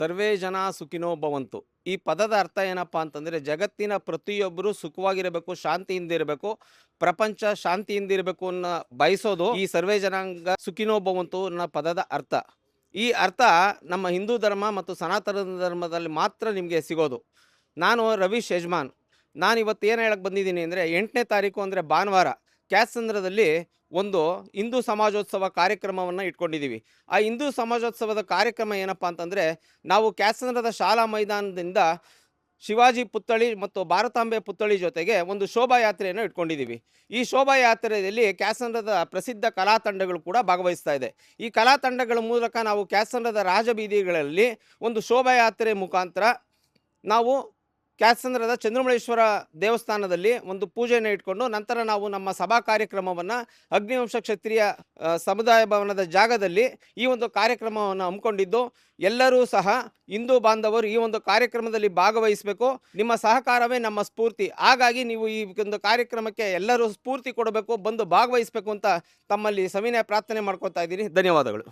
ಸರ್ವೇ ಜನ ಸುಖಿನೋ ಭವಂತು. ಈ ಪದದ ಅರ್ಥ ಏನಪ್ಪಾ ಅಂತಂದ್ರೆ ಜಗತ್ತಿನ ಪ್ರತಿಯೊಬ್ಬರು ಸುಖವಾಗಿರಬೇಕು, ಶಾಂತಿಯಿಂದ ಇರಬೇಕು, ಪ್ರಪಂಚ ಶಾಂತಿಯಿಂದ ಇರಬೇಕು ಅನ್ನೋ ಬಯಸೋದು ಈ ಸರ್ವೇ ಜನಾಂಗ ಸುಖಿನೋ ಭವಂತು ಅನ್ನೋ ಪದದ ಅರ್ಥ. ಈ ಅರ್ಥ ನಮ್ಮ ಹಿಂದೂ ಧರ್ಮ ಮತ್ತು ಸನಾತನ ಧರ್ಮದಲ್ಲಿ ಮಾತ್ರ ನಿಮಗೆ ಸಿಗೋದು. ನಾನು ರವೀಶ್ ಯಜಮಾನ್. ನಾನು ಇವತ್ತು ಏನು ಹೇಳಕ್ಕೆ ಬಂದಿದ್ದೀನಿ ಅಂದರೆ 8ನೇ ತಾರೀಕು ಅಂದರೆ ಭಾನುವಾರ ಕ್ಯಾತ್ಸಂದ್ರದಲ್ಲಿ ಒಂದು ಹಿಂದೂ ಸಮಾಜೋತ್ಸವ ಕಾರ್ಯಕ್ರಮವನ್ನು ಇಟ್ಕೊಂಡಿದ್ದೀವಿ. ಆ ಹಿಂದೂ ಸಮಾಜೋತ್ಸವದ ಕಾರ್ಯಕ್ರಮ ಏನಪ್ಪ ಅಂತಂದರೆ, ನಾವು ಕ್ಯಾತ್ಸಂದ್ರದ ಶಾಲಾ ಮೈದಾನದಿಂದ ಶಿವಾಜಿ ಪುತ್ಥಳಿ ಮತ್ತು ಭಾರತಾಂಬೆ ಪುತ್ಥಳಿ ಜೊತೆಗೆ ಒಂದು ಶೋಭಾಯಾತ್ರೆಯನ್ನು ಇಟ್ಕೊಂಡಿದ್ದೀವಿ. ಈ ಶೋಭಾಯಾತ್ರೆಯಲ್ಲಿ ಕ್ಯಾತ್ಸಂದ್ರದ ಪ್ರಸಿದ್ಧ ಕಲಾ ತಂಡಗಳು ಕೂಡ ಭಾಗವಹಿಸ್ತಾ ಇದೆ. ಈ ಕಲಾ ತಂಡಗಳ ಮೂಲಕ ನಾವು ಕ್ಯಾತ್ಸಂದ್ರದ ರಾಜಬೀದಿಗಳಲ್ಲಿ ಒಂದು ಶೋಭಾಯಾತ್ರೆ ಮುಖಾಂತರ ನಾವು ಕ್ಯಾತ್ಸಂದ್ರದ ಚಂದ್ರಮೌಳೇಶ್ವರ ದೇವಸ್ಥಾನದಲ್ಲಿ ಒಂದು ಪೂಜೆಯನ್ನು ಇಟ್ಕೊಂಡು ನಂತರ ನಾವು ನಮ್ಮ ಸಭಾ ಕಾರ್ಯಕ್ರಮವನ್ನು ಅಗ್ನಿವಂಶ ಕ್ಷತ್ರಿಯ ಸಮುದಾಯ ಭವನದ ಜಾಗದಲ್ಲಿ ಈ ಒಂದು ಕಾರ್ಯಕ್ರಮವನ್ನು ಹಮ್ಮಿಕೊಂಡಿದ್ದು, ಎಲ್ಲರೂ ಸಹ ಹಿಂದೂ ಬಾಂಧವರು ಈ ಒಂದು ಕಾರ್ಯಕ್ರಮದಲ್ಲಿ ಭಾಗವಹಿಸಬೇಕು. ನಿಮ್ಮ ಸಹಕಾರವೇ ನಮ್ಮ ಸ್ಫೂರ್ತಿ. ಹಾಗಾಗಿ ನೀವು ಈ ಒಂದು ಕಾರ್ಯಕ್ರಮಕ್ಕೆ ಎಲ್ಲರೂ ಸ್ಫೂರ್ತಿ ಕೊಡಬೇಕು, ಬಂದು ಭಾಗವಹಿಸಬೇಕು ಅಂತ ತಮ್ಮಲ್ಲಿ ಸವಿನಯ ಪ್ರಾರ್ಥನೆ ಮಾಡ್ಕೊತಾ ಇದ್ದೀನಿ. ಧನ್ಯವಾದಗಳು.